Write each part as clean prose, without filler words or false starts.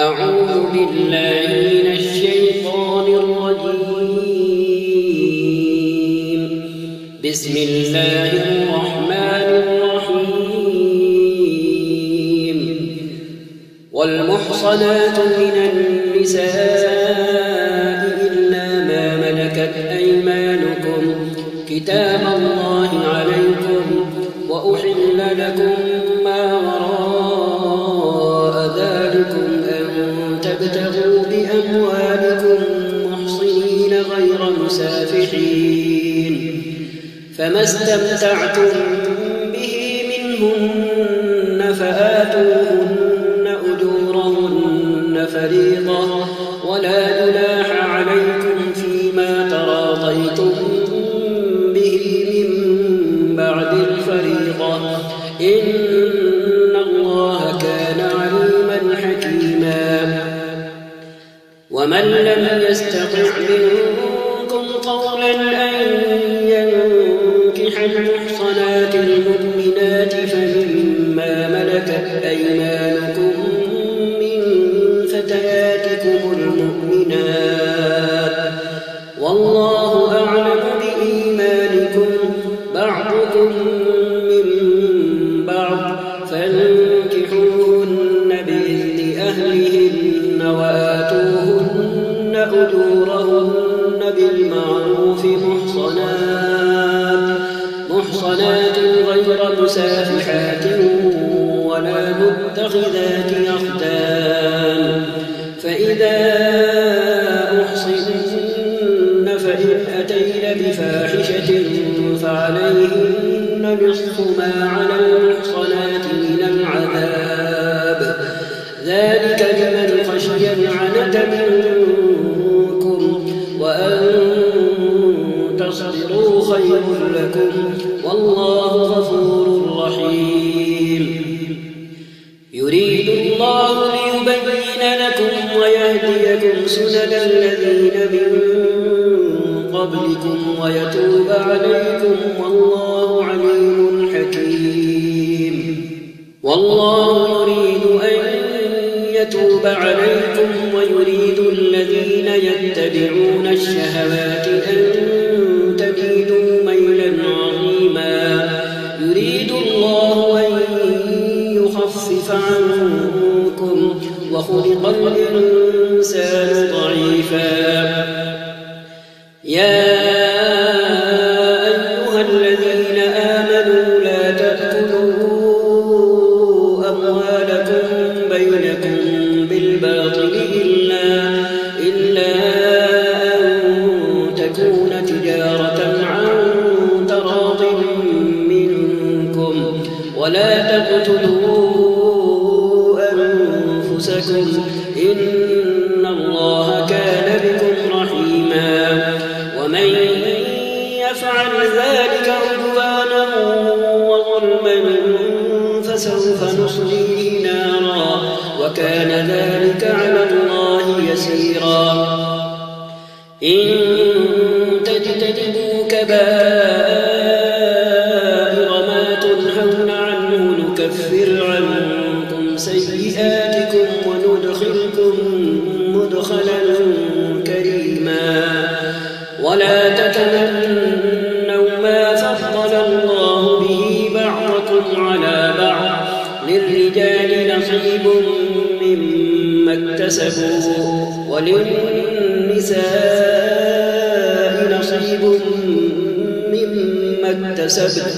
أعوذ بالله من الشيطان الرجيم. بسم الله الرحمن الرحيم. والمحصنات من النساء إلا ما ملكت أيمانكم كتاب الله عليكم وأحل لكم ما وراء ذلكم أن تبتغوا بأموالكم محصنين غير مسافحين، فما استمتعتم به منهن فآتوهن أجورهن فريضة، ولا جناح عليكم فيما تراضيتم به من بعد الفريضة، إن الله كان عليما حكيما. ومن لم يستطع منكم قولا أن ينكح المحصنات المؤمنات فمما ملكت أيمانكم من فتياتكم المؤمنات، والله أعلم بإيمانكم بعضكم من بعض، فانكحوهن بإذن أهلهن وآتوهن أجورهن بالمعروف محصنات غير مسافحات ولا متخذات أخدان، فإذا أحصن فإن أتين بفاحشة فعليهن نصف ما على المحصنات من العذاب، ذلك لمن خشي العنة منكم، وأن تصبروا خير لكم، والله غفور رحيم. يريد الله ليبين لكم ويهديكم سنن الذين من قبلكم ويتوب عليكم، والله عليم حكيم. والله يريد أن يتوب عليكم ويريد الذين يتبعون الشهوات أن تميلوا ميلا عظيما. يريد الله أن يخفف عنكم وخلق الإنسان ضعيفا. يا أيها الذين آمنوا لا تأكلوا أموالكم بينكم بالباطل إلا أن تكون تجارة عن تراض منكم، ولا تقتلوا أنفسكم إن الله كان بكم رحيما. ومن يفعل ذلك عدوانا وظلما فسوف نصليه نارا، وكان ذلك على الله يسيرا. إن تجتنبوا كبائر ما تنهون عنه نكفر عنكم سيئاتكم وندخلكم مدخلا كريما. ولا تتمنوا ما فضل الله به بعضكم على بعض، للرجال نصيب مما اكتسبوا وللنساء نصيب مما اكتسبن،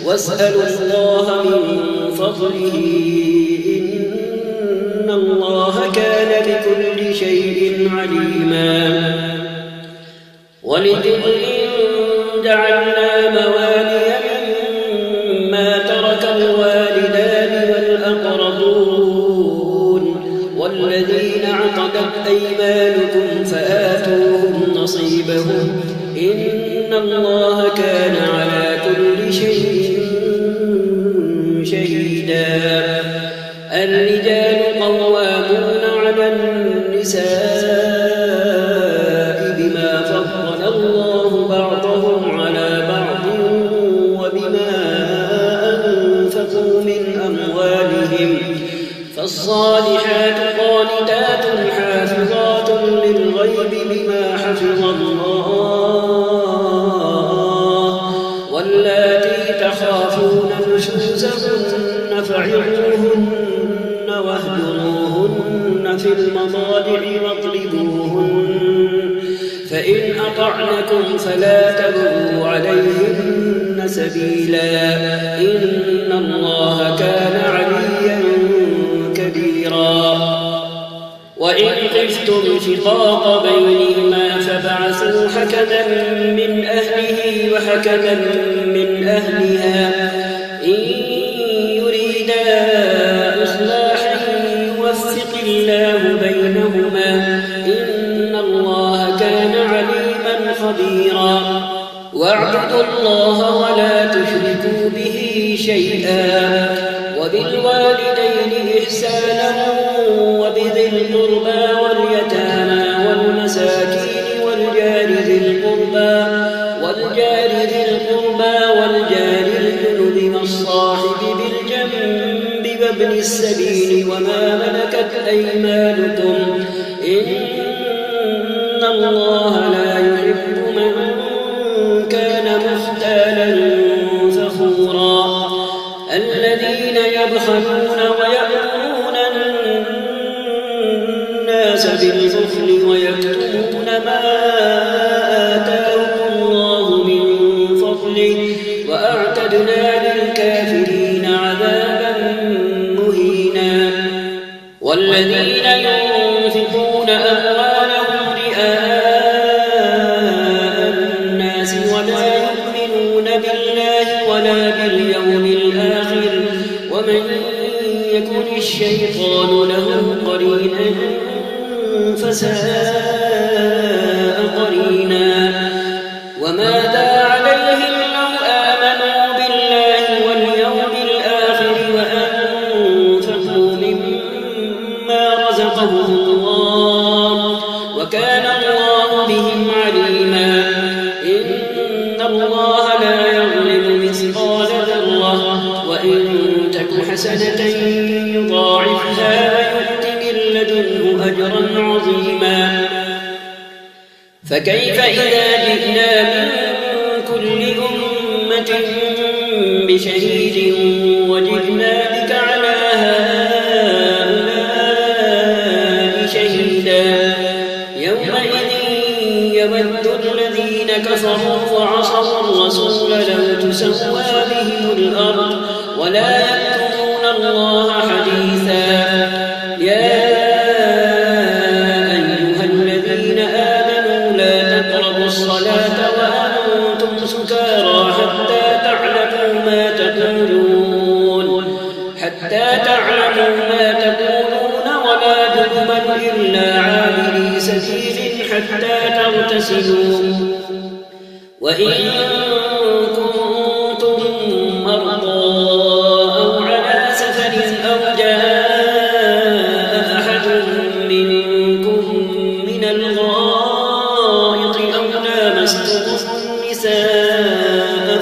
واسألوا الله من فضله إن الله كان بكل شيء عليما. ولكل جعلنا موالي مما ترك الوالدان والأقربون والذين عقدت أيمانكم فآتوهم نصيبهم، إن الله كان على كل شيء شهيدا. الرجال قوامون على النساء بما فضل الله بعضهم على بعض وبما أنفقوا من أموالهم، فالصالحات قانتات حافظات للغيب بما حفظ الله واللاتي تخافون نشوزهن فعظوهن واهجروهن في المضاجع واضربوهن فإن أطعنكم فلا تبغوا عليهن سبيلا إن الله كان عليا كبيرا وإن خفتم شقاق بينهما فبعثوا حكما من أهله وحكما من أهلها إن يريدا إصلاحا يوفق الله بينهما إن الله كان عليما خبيرا واعبدوا الله ولا تشركوا به شيئا وبالوالدين إحسانا وبذي القربى واليتامى والمساكين والجار ذي القربى والجار الجنب والصاحب بالجنب وابن السبيل وما ملكت أيمانكم إن الله لا يحب من كان مختالا فخورا الذين يبخلون ويأمرون الناس بالبخل ويكتمون ما آتاهم الله من فضله وأعتدنا للكافرين عذابا مهينا والذين ينفقون أموالهم رئاء الناس ولا يؤمنون بالله ولا باليوم الآخر ومن يكن الشيطان له قرينا فساء قرينا وماذا عليهم لو آمنوا بالله واليوم الآخر وأنفقوا مما رزقهم الله وكان الله بهم عليما إن الله لا يظلم مثقال ذرة وإن تك حسنة يضاعفها ويؤت من لدنه أجرا عظيما فكيف إذا جئنا من كل أمة بشهيد وجئنا بك على هؤلاء شهيدا يومئذ يود الذين كفروا وعصوا الرسول لو تسوى بهم الأرض ولا يكتمون الله حديثا يا أيها الذين آمنوا لا تقربوا الصلاة وأنتم سكارى حتى تعلموا ما تقولون ولا جنبا إلا عابري سبيل حتى تغتسلوا وإن كنتم مرضى أو على سفر أو جاء أحد منكم من الغائط أو لامستم النساء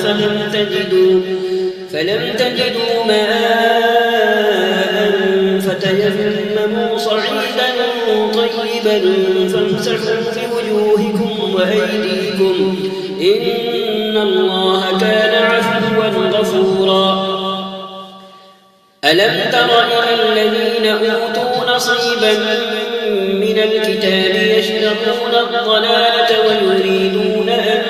فلم تجدوا ماء فتيمموا صعيدا طيبا فامسحوا بوجوهكم وأيديكم إن الله كان عفوا غفورا ألم تر إلى الذين أوتوا نصيبا من الكتاب يشترون الضلالة ويريدون أن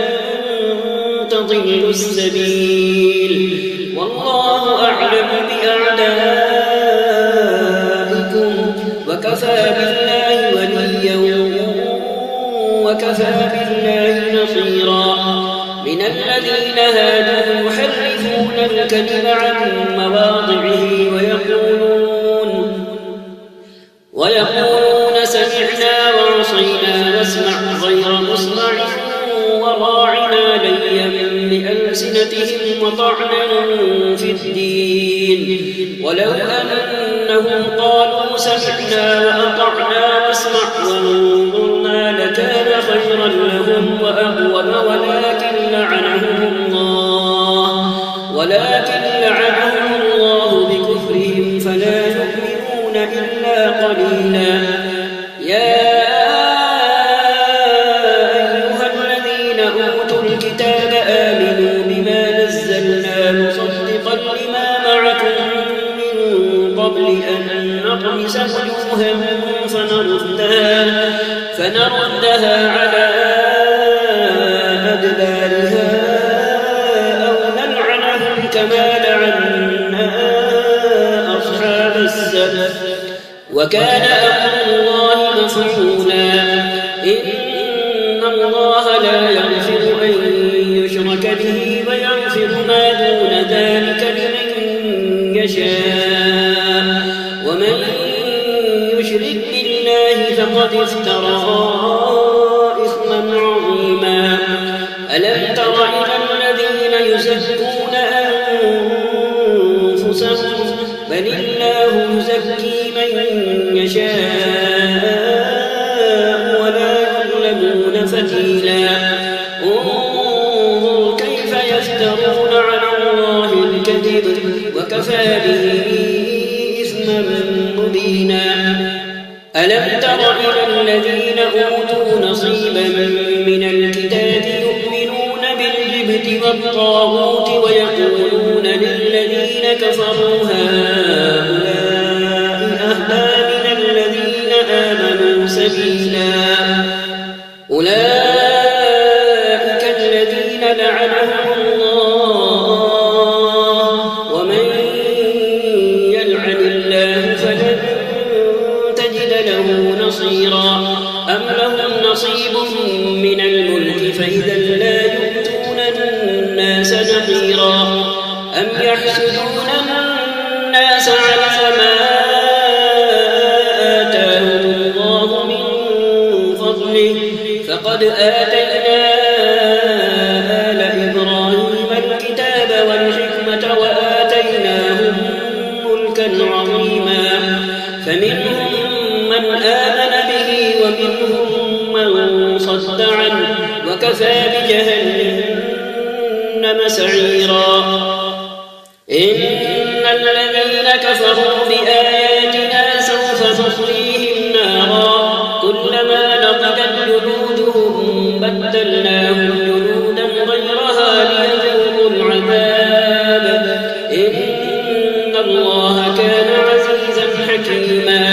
تضلوا السبيل والله أعلم بأعدائكم وكفى بالله وليا وكفى بالله نصيرا من الذين هادوا يحرفون الكلم عن مواضعه ويقولون سمعنا وعصينا واسمع غير مسمع وراعنا ليا بألسنتهم وطعنا في الدين ولو أنهم قالوا سمعنا وأطعنا واسمع وانظرنا لكان خيرا لهم وأقوم ولكن لعنهم الله بكفرهم فلا يؤمنون إلا قليلا يا أيها الذين أوتوا الكتاب آمنوا بما نزلنا مصدقا لما معكم من قبل أن نطمس وجوها فنردها على أدبارها أو نلعنهم كما لعنا أصحاب السبت وكان أمر الله مفعولا إن الله لا يغفر أن يشرك به ويغفر ما دون ذلك لمن يشاء ومن يشرك بالله فقد افترى إثما عظيما ألم تر إلى الذين يزكون أنفسهم بل الله يزكي من يشاء ولا يظلمون فتيلا انظر كيف يفترون على الله الكذب وكفى به إثما مبينا ألم تر إلى الذين أوتوا نصيبا من الكتاب يؤمنون بالجبت والطاغوت ويقولون للذين كفروا هؤلاء أهدى من الذين آمنوا سبيلا أولئك الذين لعنهم الله ومن يلعن الله فلن تجد له نصيرا أم لهم نصيب من الملك فإذا لا يؤتون الناس نقيرا أم يحسدون الناس على ما آتاهم الله من فضله فقد آتينا آل إبراهيم الكتاب والحكمة وآتيناهم ملكا عظيما فمنهم من آمن به ومنهم من صد عنه وكفى بجهنم سعيرا إن الذين كفروا بآياتنا سوف نصليهم نارا كلما نضجت جلودهم بدلناهم جلودا غيرها ليذوقوا العذاب إن الله كان عزيزا حكيما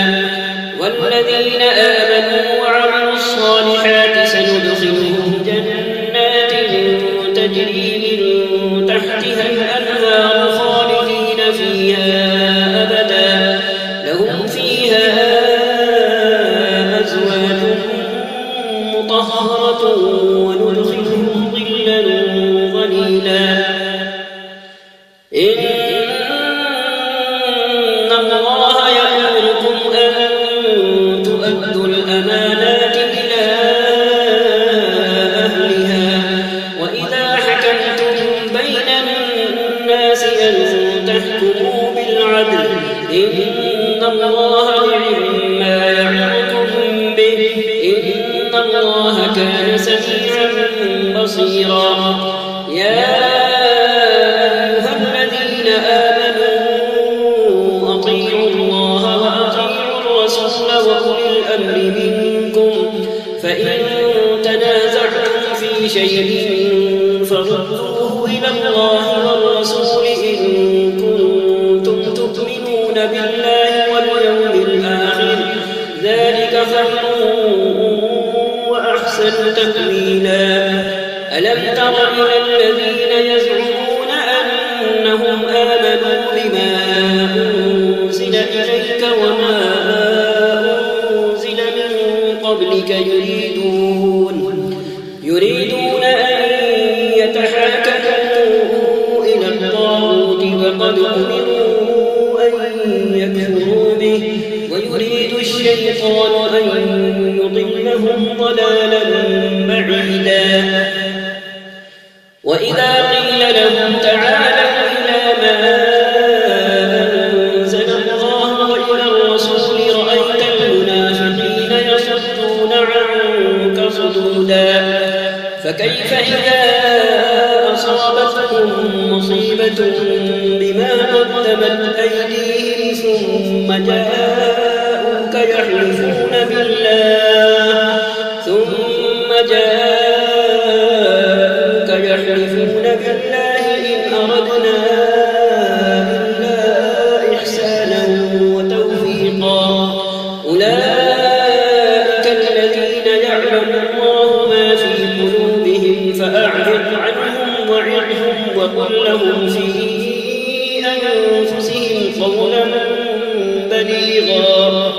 والذين آمنوا وعملوا الصالحات سندخلهم جنات تجري من تحتها الأنهار خالدين فيها أبدا لهم فيها أزواج مطهرة وندخلهم ظلا ظليلا إن الله يأمركم أن تؤدوا الأمانات إلى أهلها وإذا حكمتم بين الناس أن تحكموا بالعدل إن الله نعم ما يعظكم به إن الله كان سميعا بصيرا يا أيها الذين آمنوا أطيعوا الله وأطيعوا الرسول وأولي الأمر منكم فإن تنازعتم في شيء فردوه إلى الله والرسول إن كنتم تؤمنون بالله واليوم الآخر ذلك خير وأحسن تأويلا ألم تر إلى الذين يزعمون أنهم آمنوا بما أنزل إليك وما أنزل من قبلك يريدون أن يتحاكموا إلى الطاغوت وقد أمروا أن يكفروا به ويريد الشيطان أن يضلهم ضلالا بعيدا وإذا قيل لهم تعالوا إلى ما أنزل الله وإلى الرسول رأيت المنافقين يصدون عنك صدودا فكيف إذا أصابتهم مصيبة بما قدمت أيديهم ثم جاءوا يحلفون بالله إن أردنا إلا إحسانا وتوفيقا أولئك الذين يعلم الله ما في قلوبهم فأعرض عنهم وعظهم وقل لهم في أنفسهم قولا بليغا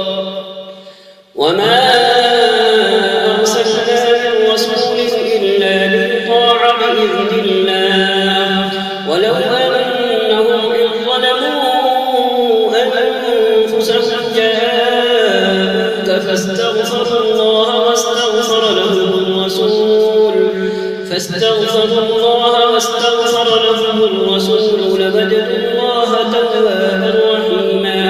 وما أرسلنا من رسول إلا ليطاع بإذن الله ولو أنهم إذ ظلموا أنفسهم جاءوك فاستغفروا الله واستغفر لهم الرسول لوجدوا الله توابا رحيما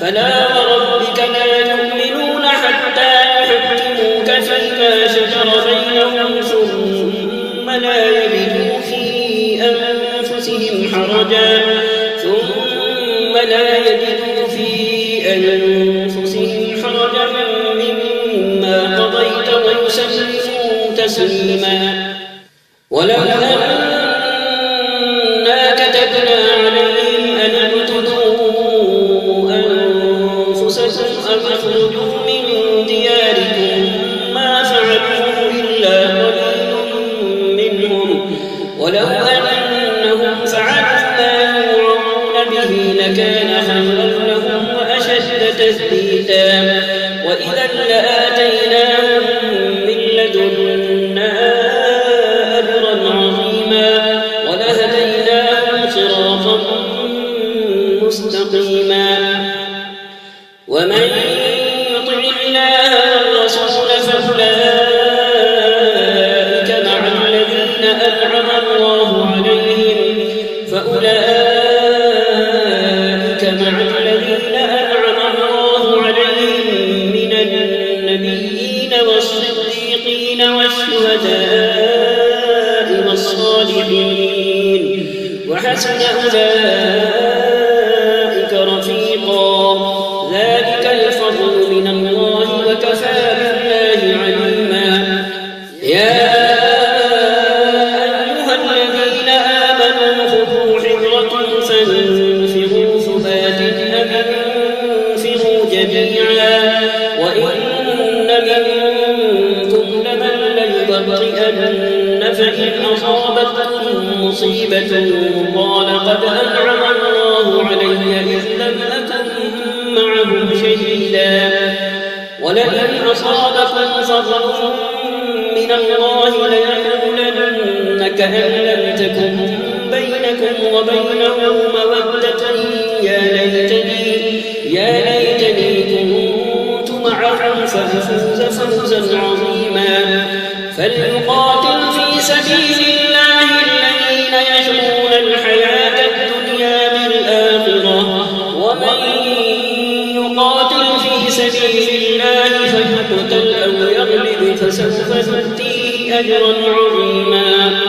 فلا وربك لا يؤمنون حتى يحكموك فيما شجر بينهم ثم لا يجدوا في أنفسهم حرجا مما قضيت ويسلموا تسليما ولو أنا كتبنا عليهم أن اقتلوا أنفسكم أو اخرجوا من دياركم ما فعلوه إلا قليل منهم ولو أنهم فعلوا ما يوعظون به لكان خيرا لهم وأشد تثبيتا وإذا لآتيناهم من لدنا أجرا عظيما ولهديناهم صراطا مستقيما ومن يطع الله والرسول فأولئك مع الذين أنعم الله عليهم من النبيين والصديقين والشهداء والصالحين وحسن أولئك رفيقا ذلك الفضل من الله وكفى بالله عليما يا أيها الذين آمنوا خذوا حذركم فانفروا ثبات أو انفروا جميعا وإن منكم لمن ليبطئن فإن أصابتكم مصيبة قال قد أنعم الله علي إذ لم أكن معهم شهيدا ولئن أصابكم فضل من الله ليقولن كأن لم تكن بينكم وبينه مودة يا ليتني كنت معهم فأفوز فوزا عظيما فليقاتل في سبيل الله الذين يشرون الحياة الدنيا بالآخرة ومن يقاتل في سبيل الله فيقتل أو يغلب فسوف نؤتيه أجرا عظيما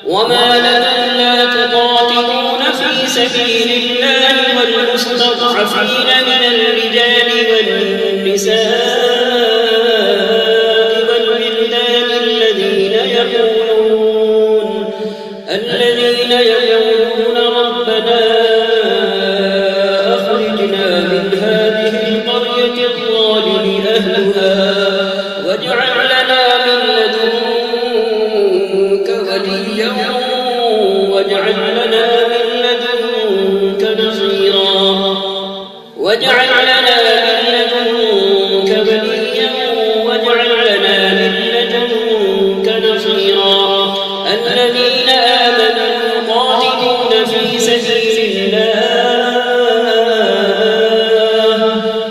وما لكم لا تقاتلون في سبيل الله والمستضعفين من الرجال والنساء والولدان الذين يقولون ربنا أخرجنا من هذه القرية الظالم أهلها واجعل لنا من لدنك وليا واجعل لنا من لدنك نصيرا واجعل لنا من لدنك وليا واجعل لنا من لدنك نصيرا الذين آمنوا يقاتلون في سبيل الله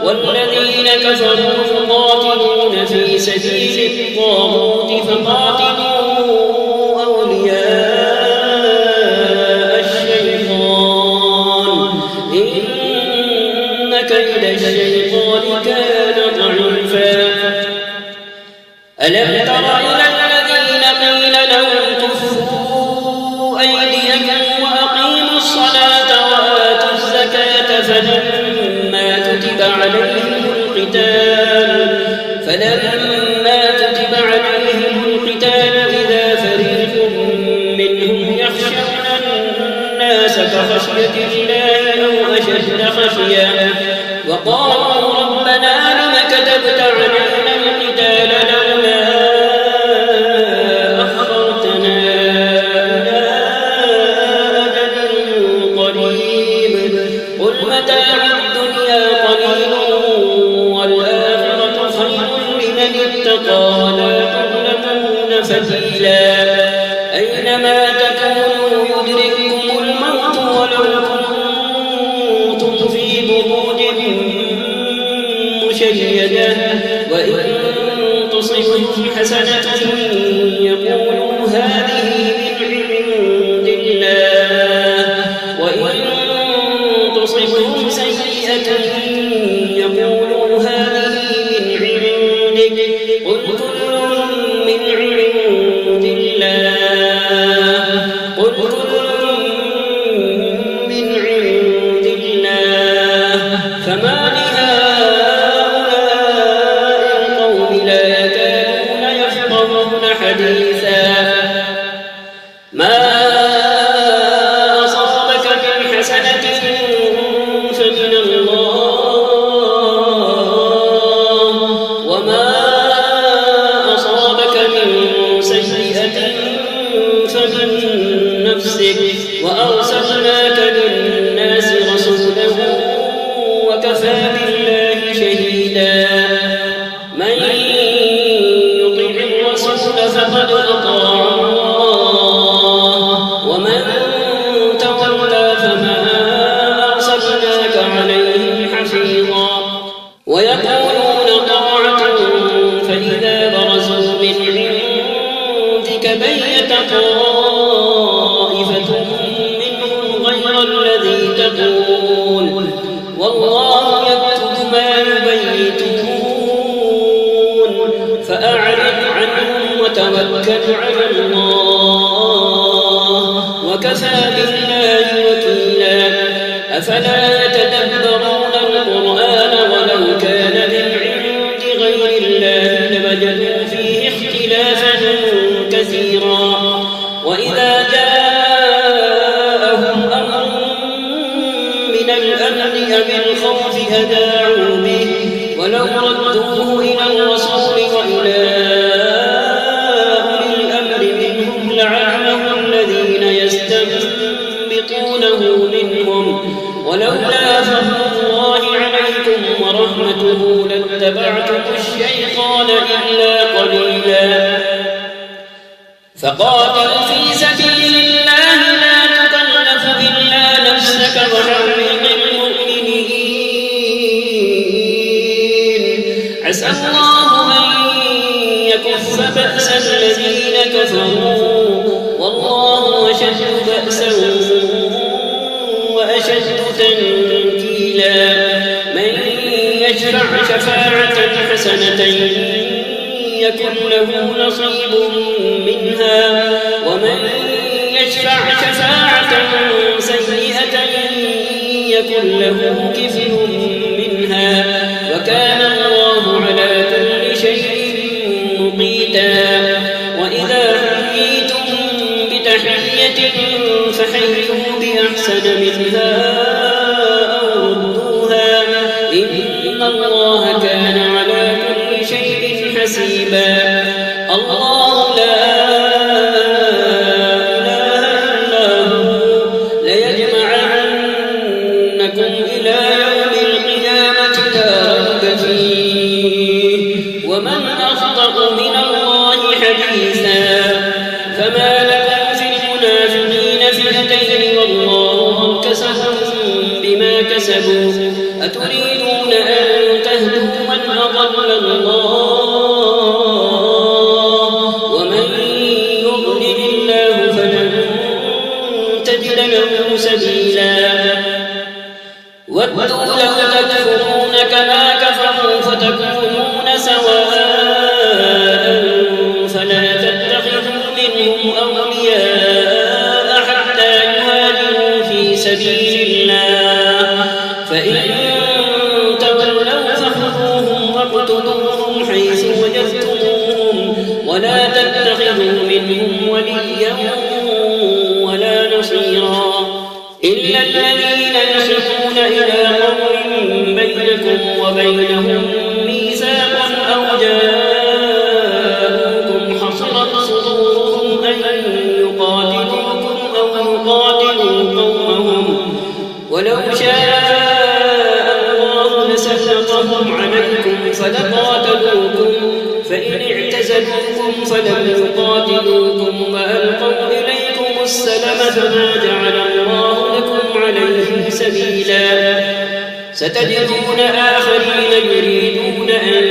والذين كفروا يقاتلون في سبيل الطاغوت فقاتلوا أولياء الشيطان إن كيد الشيطان كان ضعيفا ألم تر إلى الذين قيل لهم كفوا أيديكم وأقيموا الصلاة وآتوا الزكاة فلما كتب عليهم القتال فلما كتب عليهم القتال إذا فريق منهم يخشون الناس كخشية الله أو أشد خشية وقالوا ربنا لم كتبت علينا القتال لولا أخرتنا إلى أجل قريب قل متاع الدنيا قليل والآخرة خير لمن اتقى ولا تظلمون فتيلا أينما تكونوا يدرككم الموت ولو كنتم في بروج مشيدة وإن تصبهم حسنة يقولوا هذه من عند الله وإن تصبهم سيئة يقولوا هذه من عندك قل كل من عند الله قل كل من عند الله فما ما أصابك من حسنة فمن الله وما أصابك من سيئة فمن نفسك وأرسلناك للناس رسولا وكفى بالله شهيدا من يطع الرسول فقد أطاع ويقولون طاعة فإذا برزوا من عندك بيت طائفة منهم غير الذي تقول والله يكتب ما يبيتون فأعرض عنهم وتوكل على الله وكفى بالله وكيلا أفلا يتدبرون القرآن ولو كان من عند غير الله لوجدوا فيه اختلافا كثيرا وإذا جاءهم أمر من الأمن أو الخوف أذاعوا به ولو ردوه إلى الرسول وإلى أولي الأمر منهم لعلمه الذين يستنبطونه منهم ولولا فضل الله عليكم ورحمته لاتبعتم الشيطان إلا قليلا فقاتل في سبيل الله لا تكلف إلا نفسك وحرق المؤمنين عسى الله أن يكف بأس الذين كفروا والله أشد بأسا وأشد تنكيلا من يشفع شفاعة حسنة يكن له نصيب منها ومن يشفع شفاعة سيئة يكن له كفل منها وكان الله على كل شيء مقيتا وإذا حييتم بتحية فحيوا بأحسن منها أو ردوها إن الله كان على كل شيء حسيبا الله لا إله إلا هو ليجمعنكم إلى يوم القيامة لا ريب فيه ومن أصدق من الله حديثا فما لكم في المنافقين فئتين والله أركسهم بما كسبوا أتريدون أن تهدوا من أضل الله ومن يضلل الله فلن تجد له سبيلا ودوا لو تكفرون كما كفروا فتكونون سواء فلا تتخذوا منهم أولياء حتى يهاجروا في سبيل الله فإن تولوا فخذوهم واقتلوهم حيث ولا تتخذوا منهم وليا ولا نصيرا إلا الذين يصلون إلى قوم بينكم وبينهم ميثاق أو جاءوكم حصرت صدورهم أن يقاتلوكم أو يقاتلوا قومهم ولو شاء الله لسلطهم عليكم فلقاتلوكم فإن اعتزلوكم فلم يقاتلوكم وألقوا إليكم السلم فما جعل الله لكم عليهم سبيلا ستجدون آخرين يريدون أن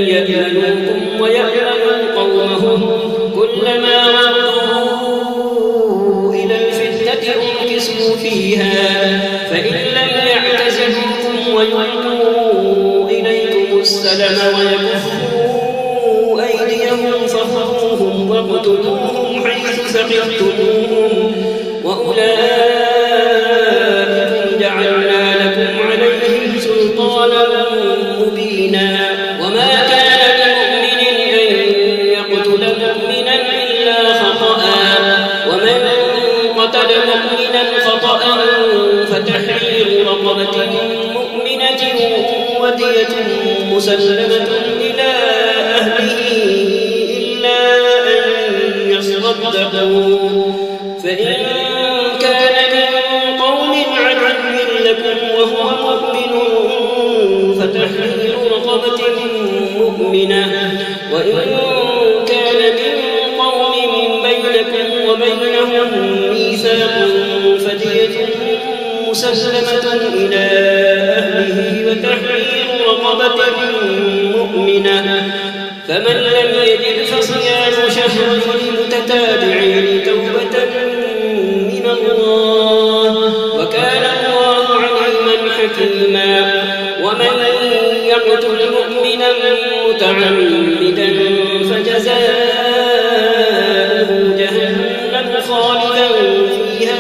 يأمنوكم ويأمنوا قومهم كلما ردوا إلى الفتنة أركسوا فيها فإن لم يعتزلوكم ويلقوا إليكم السلم ويكفوا أيديهم فخذوهم واقتلوهم حيث ثقفتموهم وأولئكم جعلنا لكم عليهم سلطانا مبينا وما كان لمؤمن أن يقتل مؤمنا إلا خطأ ومن قتل مؤمنا خطأ فتحرير رقبة مؤمنة ودية مسلمة إلى أهله إلا أن يصدقوا فإن كان من قوم عدو لكم وهو مؤمن فتحرير رقبة مؤمنة وإن كان من قوم بينكم وبينهم ميثاق فدية مسلمة إلى أهله وتحرير رقبة مؤمنة فمن لم يجد فصيام شهرين متتابعين توبة من الله وكان الله عليما حكيما ومن يقتل مؤمنا متعمدا فجزاؤه جهنم خالدا فيها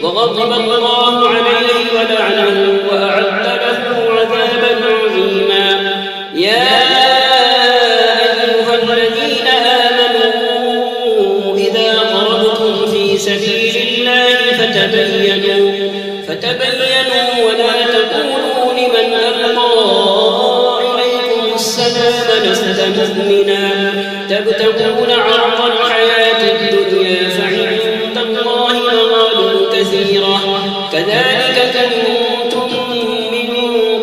وغضب الله عليه ولعنه وأعد له عذابا عظيما يا أيها الذين آمنوا إذا ضربتم في سبيل الله فتبينوا ولا تقولوا لمن ألقى إليكم السلام لست مؤمنا تبتغون عرض الحياة الدنيا فعند الله مغانم كثيرة كذلك كنتم من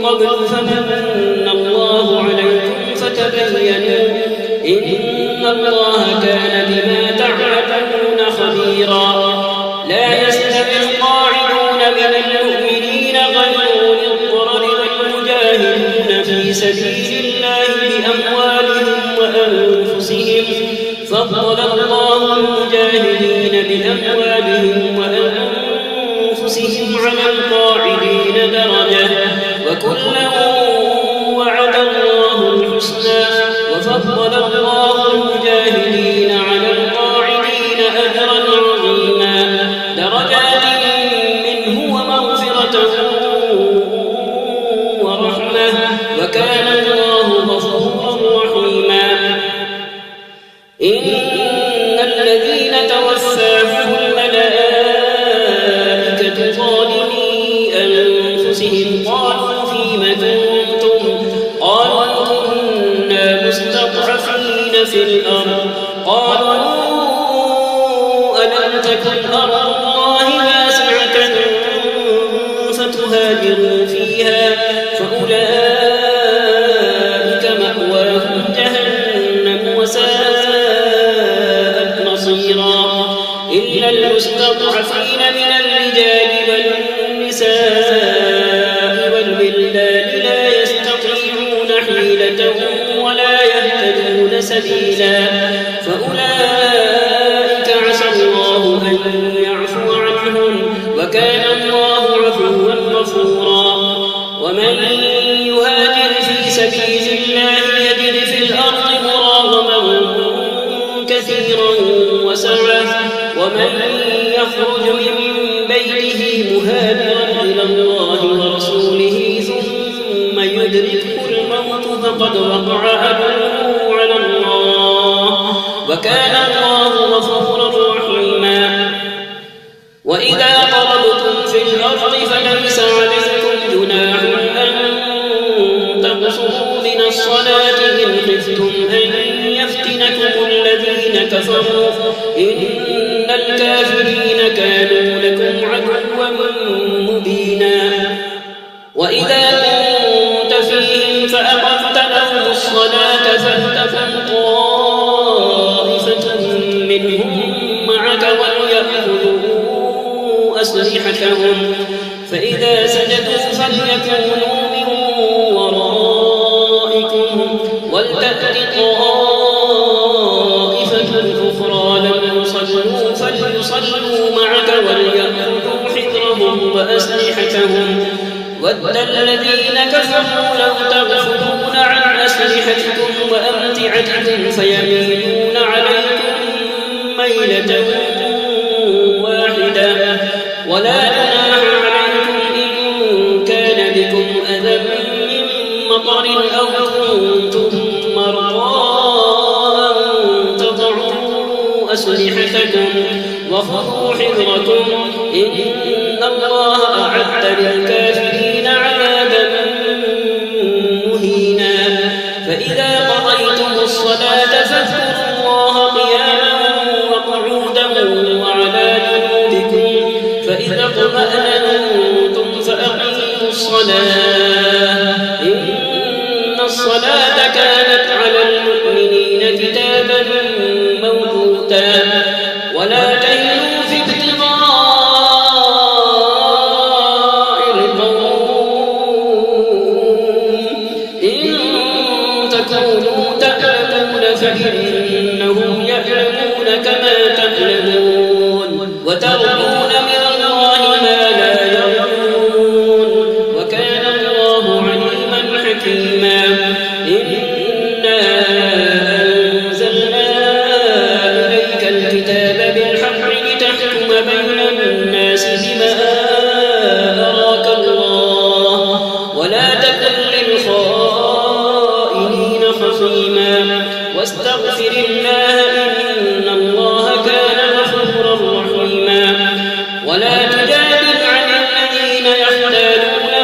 قبل فمن الله عليكم فتبينوا إن الله كان بما تعملون خبيرا لا يستوي القاعدون من المؤمنين غير أولي الضرر والمجاهدون في سبيل الله بأموالهم وأنفسهم فضل الله المجاهدين بأموالهم وأنفسهم على القاعدين درجة وكلا وعد الله الحسنى وفضل الله المجاهدين على القاعدين أجرا عظيما درجات منه ومغفرة ورحمة وكان الله غفورا رحيما إن الذين توفاهم الملائكة ظالمي أنفسهم قالوا فيم كنتم قالوا كنا مستضعفين في الأرض قالوا ألم تكن أرض الله واسعة فتهاجروا فيها فأولئك مأواهم جهنم وساءت مصيرا إلا المستضعفين من الرجال والنساء والولدان لا يستطيعون حيلة ولا يهتدون سبيلا فأولئك عسى الله أن يعفو عنهم وكان الله عفوا غفورا ومن يهاجر في سبيل الله يجد في الأرض مراغما كثيرا وسعة ومن يخرج من بيته مهاجرا إلى الله ورسوله ثم يدركه الموت فقد وقع أجره وكان الله غفورا رحيما. وإذا ضربتم في الأرض فليس عليكم جناح أن تقصروا من الصلاة إن خفتم أن يفتنكم الذين كفروا إن الكافرين كانوا لكم عدوا مبينا. وإذا كنت فيهم فأقمت لهم الصلاة فلتقم طائفة منهم معك وليأخذوا أسلحتهم فإذا سجدوا فليكونوا من ورائكم ولتأت طائفة أخرى لم يصلوا فليصلوا معك وليأخذوا حذرهم وأسلحتهم ود الذين كفروا لو تغفلون عن أسلحتكم وأمتعتكم فيميلون عليكم ميلة واحدة ولا جناح عليكم إن كان بكم أذى من مطر أو كنتم مرضى أن تضعوا أسلحتكم وخذوا حذركم إن الله أعد للكافرين عذابا مهينا. فإذا قضيتم الصلاة فاذكروا الله قياما وقعودا وعلى جنوبكم فإذا اطمأننتم فأقيموا الصلاة إن الصلاة كانت على المؤمنين كتابا موقوتا. ولا تهنوا في ابتغاء القوم إن تكونوا تألمون فإنهم يألمون كما تألمون وترجون من الله ما لا يرجون وكان الله عليما حكيما. إنا أنزلنا إليك الكتاب بالحق لتحكم بين الناس بما أراك الله ولا تكن للخائنين خصيما واستغفر الله إن الله كان غفورا رحيما. ولا تجادل عن الذين يختالون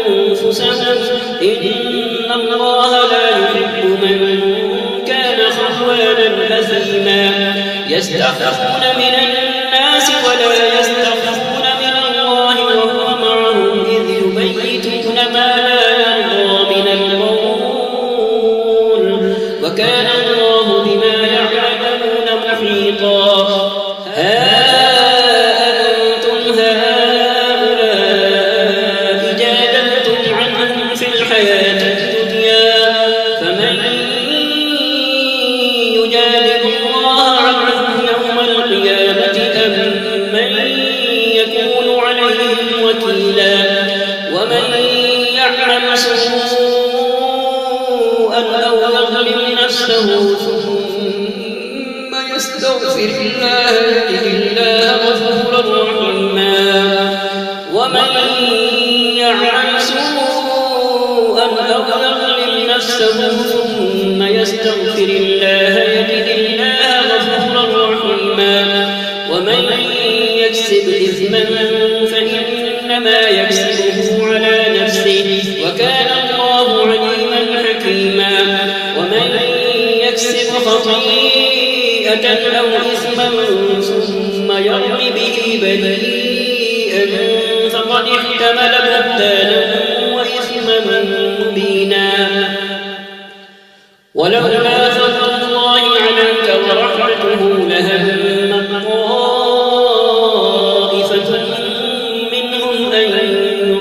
أنفسهم إن الله لا يحب من كان خوانا أثيما. يستخفون من الناس ولا يستخفون من الله وهو معهم إذ يبيتون ما لا يرضى من القول وكان الله بما يعملون محيطا. ها أنتم هؤلاء جادلتم عنهم في الحياة الدنيا فمن يجادل الله عنهم يوم القيامة أم من يكون عليهم وكيلا. ومن يعمل سوءا أو يظلم نفسه ثم يستغفر الله يجد الله غفورا رحيما. ومن يعمل سوءا أو يظلم نفسه ثم يستغفر الله يجد الله غفورا رحيما. ومن يكسب إثما فإنما يكسبه على نفسه وكان الله عليما حكيما. ومن يكسب خطيئة أو إثما ثم يرم به بريئا فقد احتمل بهتانا وإثما مبينا. ولولا فضل الله عليك ورحمته لهم طائفة منهم أن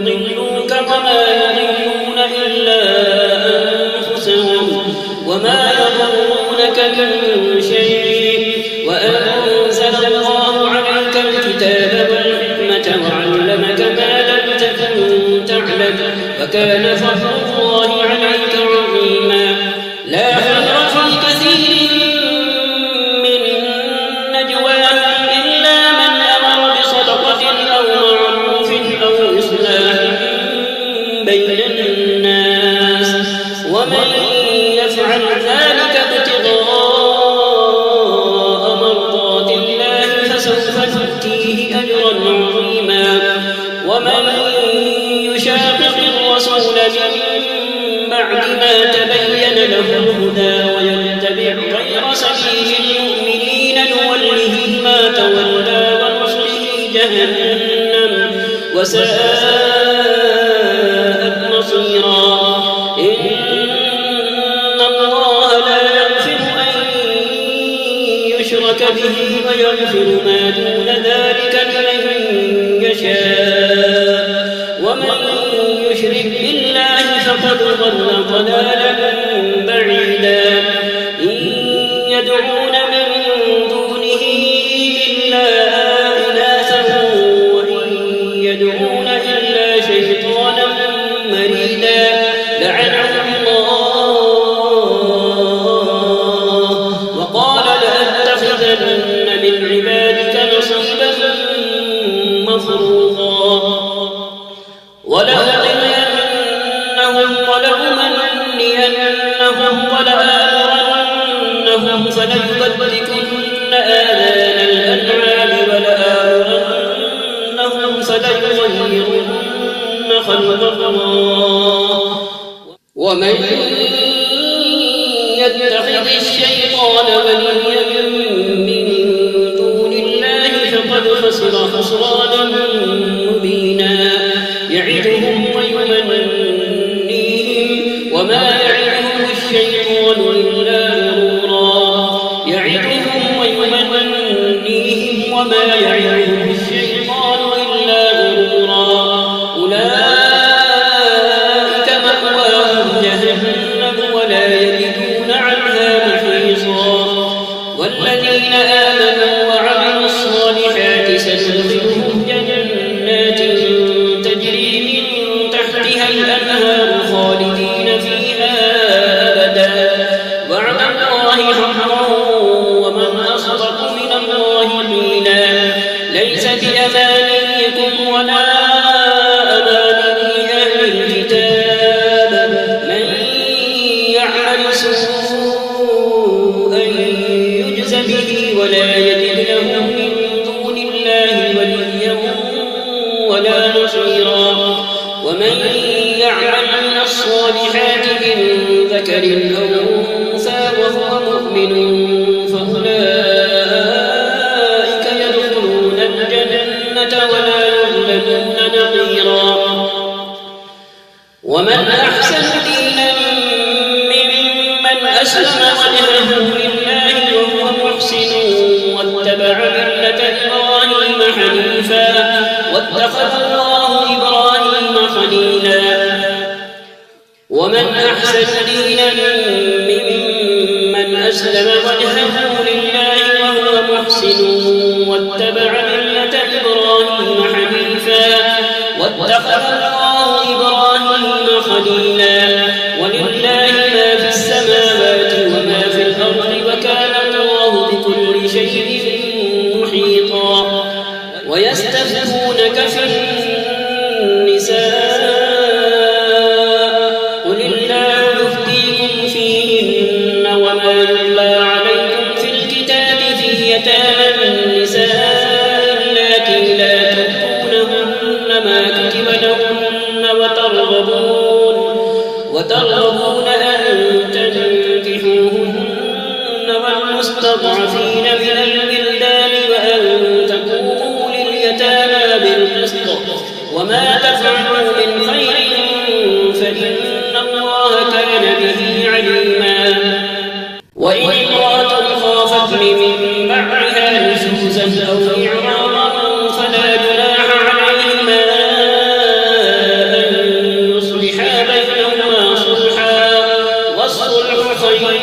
يضلوك وما يضلون إلا أنفسهم وما يضرونك من شيء. وأنزل الله عليك الكتاب والحكمة وعلمك ما لم تكن تعلم وكان فضل الله عليك عظيما. لا خير في كثير من نجواهم إلا من أمر بصدقة أو معروف أو إصلاح بين الناس ومن يفعل ذلك ابتغاء الرسول من بعد ما تبين له الهدى ويتبع غير سبيل المؤمنين نوله ما تولى ونصله جهنم وساءت مصيرا. إن الله لا يغفر أن يشرك به ويغفر ما دون ذلك لمن يشاء ومن يشرك بالله فقد ضل ضلالا بعيدا. إن يدعون من دونه إلا إناثا وإن يدعون إلا شيطانا مريدا لعنه الله وقال لأتخذن من عبادك نصيبا مفروضا ولأضلنهم ولأمنينهم ولآمرنهم فليبتكن آذان الأنعام ولآمرنهم فليغيرن خلق الله ومن يتخذ الشيطان وليا من دون الله فقد خسر خسرانا مبينا. يعدهم ويمنيهم وما يعدهم الشيطان إلا غرورا. يعدهم ويمنيهم وما يعدهم الشيطان إلا غرورا. أولئك مأواهم جهنم ولا يجدون عنها محيصا. والذين آمنوا وعملوا الصالحات سندخلهم جنات تجري من تحتها الأنهار خالدين فيها أبدا وعد الله حقا ومن أصدق من الله قيلا. ليس بأمانيكم ولا أماني أهل الكتاب من يعمل سوءا يجز به ولا يجد له من دون الله وليا ولا نصيرا. ومن يعمل من الصالحات من ذكر أو أنثى وهو مؤمن فأولئك يدخلون الجنة ولا يظلمون نقيرا. ومن أحسن دينا ممن أسلم وجهه لله وهو محسن واتبع ملة إبراهيم حنيفا واتخذ الله إبراهيم خليلا. ومن أحسن دينا ممن أسلم وجهه لله وهو محسن واتبع ملة إبراهيم حنيفا واتخذ الله إبراهيم خليلا. ولله ما في السماوات وما في الأرض وكان الله بكل شيء محيطا. ويستفتونك في النساء قل الله يفتيكم فيهن وما يتلى عليكم في الكتاب في يتامى النساء اللاتي لا تؤتونهن ما كتب لهن وترغبون أن تنكحوهن والمستضعفين من الولدان وأن تقوموا لليتامى بالقسط وما تفعلوا من خير فإن الله كان به عليما. وإن امرأة خافت من بعدها نشوزا أو إعراضا فلا جناح عليهما أن يصلحا بينهما صلحا والصلح خير.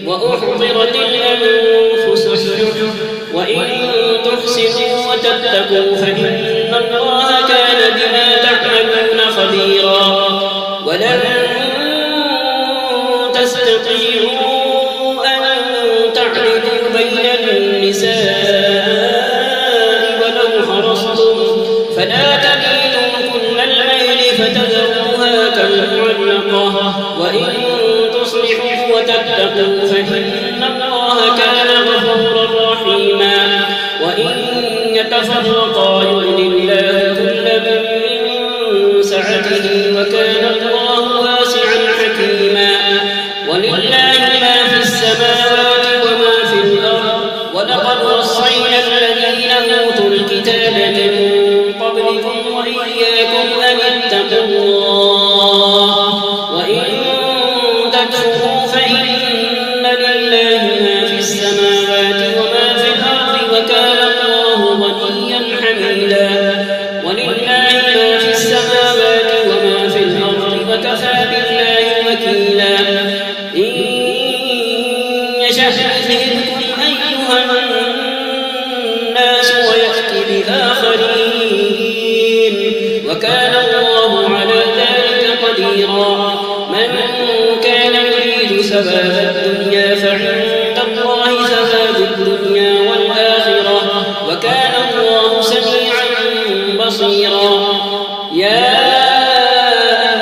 وأحضرت الأنفس الشح وإن تحسنوا وتتقوا فإن الله كان بما تعملون خبيرا. ولن تستطيعوا أن تعدلوا بين النساء ولو حرصتم فلا تميلوا كل الميل فتذروها كالمعلقة. وإن تصلحوا وتتقوا فإن الله كان غفورا رحيما. وإن يتفرقا يغني الله كلا من وإياكم أن اتقوا الله وإن تكفروا فإن لله ما في السماوات وما في الأرض وكان الله غنيا حميدا ولله ما في السماوات وما في الأرض وكفى بالله وكيلا إن يشأ يذهبكم أيها الناس ويأت بآخرين وكان الله على ذلك قديرا من كان يريد ثواب الدنيا فعند الله ثواب الدنيا والآخرة وكان الله سميعا بصيرا يا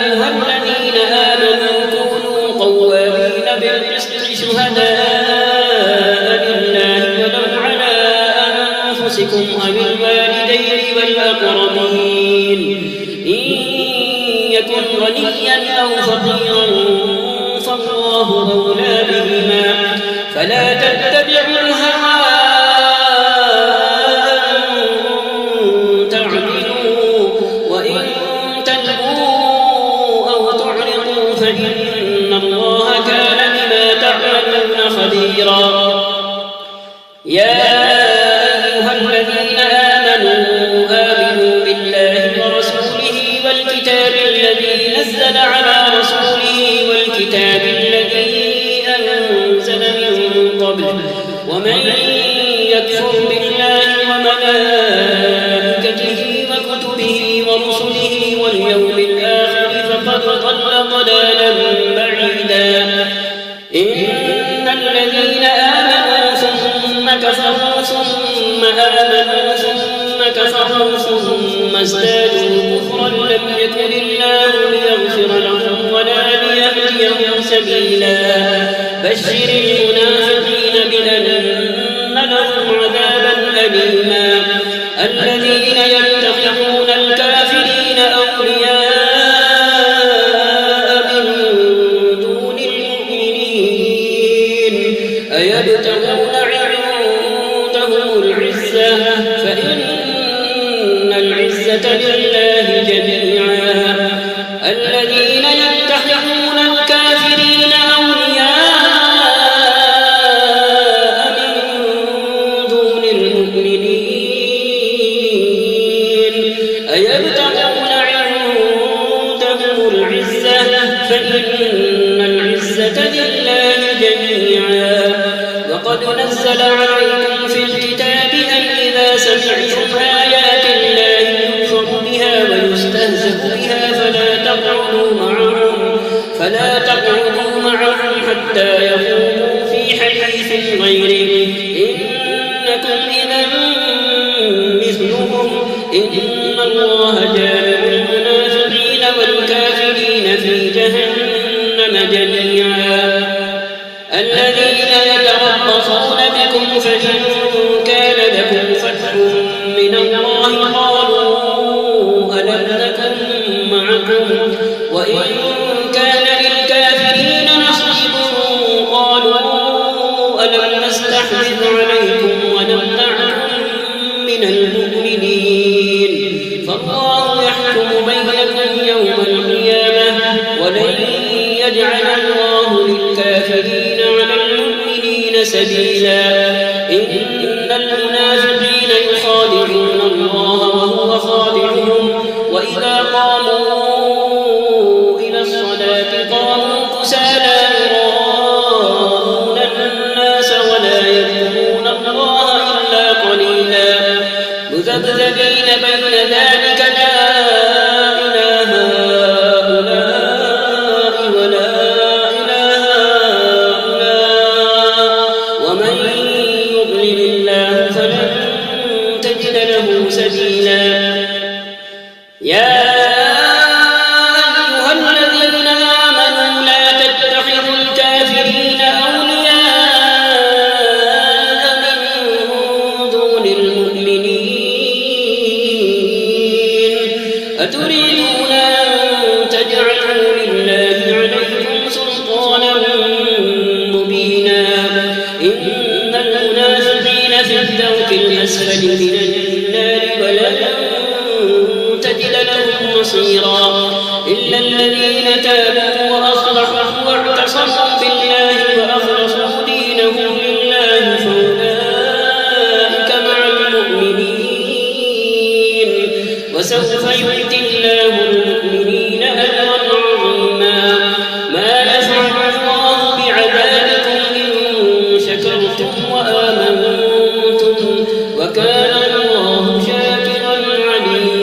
أيها الذين آمنوا كونوا قوامين بالقسط شهداء لله ولو على أنفسكم أو الوالدين والأقربين إن يكن غنيا أو فقيرا فالله أولى بهما فلا تتبعوا الهوى أن تعدلوا وإن تلووا أو تعرضوا فإن الله كان بما تعملون خبيرا يا أيها الذين آمنوا بالله ورسوله والكتاب الذي نزل على رسوله والكتاب الذي أنزل من قبل ومن يكفر بالله وملائكته وكتبه ورسله واليوم الآخر فقد ضل ضلالا بعيدا إن الذين آمنوا ثم كفروا ثم آمنوا ثم كفروا ثم ازدادوا كفرا لم يكن الله ليغفر لهم ولا ليهديهم سبيلا بشر المنافقين بأن لهم عذابا أليما الذين يتخذون الكافرين أولياء من دون المؤمنين أيبتغون عندهم العزة فإن العزة لله جميعا الذين يتخذون الكافرين أولياء من دون المؤمنين أيبتغون عندهم العزة فإن العزة لله جميعا وقد نزل عليكم في الكتاب أن إذا سمعتم آيات الله يكفر بها ويستهزأ بها فلا تقعدوا معهم حتى يخوضوا في حديث غيره إنكم إذا مثلهم إن الله جامع المنافقين والكافرين في جهنم جميعا الذين يتربصون بكم فإن كان لكم فتح من الله قالوا ألم نكن معكم وإن كان للكافرين نصيب قالوا ألم نستحوذ عليكم ونمنعكم من المؤمنين فالله يحكم بينكم يوم القيامة ولن يجعل الله للكافرين على المؤمنين سبيلا إن المنافقين يخادعون الله وهو خادعهم وإذا قاموا إلى الصلاة قاموا كسالى يراءون الناس ولا يذكرون الله إلا قليلا مذبذبين بين ذلك لا إله هؤلاء ولا إله هؤلاء ومن يضلل الله فلن تجد له سبيلا يا أيها الذين آمنوا لا تتخذوا الكافرين أولياء من دون المؤمنين أتريدون أن تجعلوا لله عليكم سلطانا مبينا إن المنافقين في الدرك الأسفل من النار ولن تجد لهم بصيرا إلا الذين تابوا وأصلحوا واعتصموا بالله وأخلصوا دينهم لله فأولئك مع المؤمنين وسوف يؤتي الله المؤمنين أجرا عظيما ما يفعل الله بعذابكم إن شكرتم وآمنتم وكان الله شاكرا عليما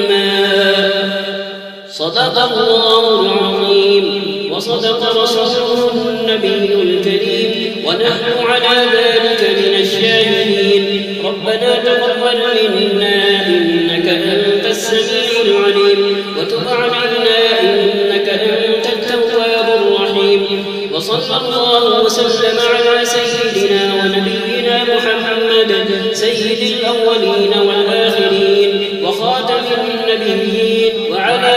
صدق الله العظيم وصدق رسوله النبي الكريم ونحن على ذلك من الشاهدين ربنا تقبل منا إنك أنت السميع العليم وتب علينا إنك أنت التواب الرحيم وصلى الله وسلم على سيدنا ونبينا محمد سيد الأولين والآخرين وخاتم النبيين وعلى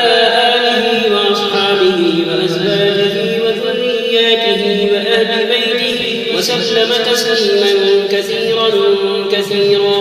آله وأصحابه وأزواجه وذرياته وأهل بيته وسلم تسليما كثيرا كثيرا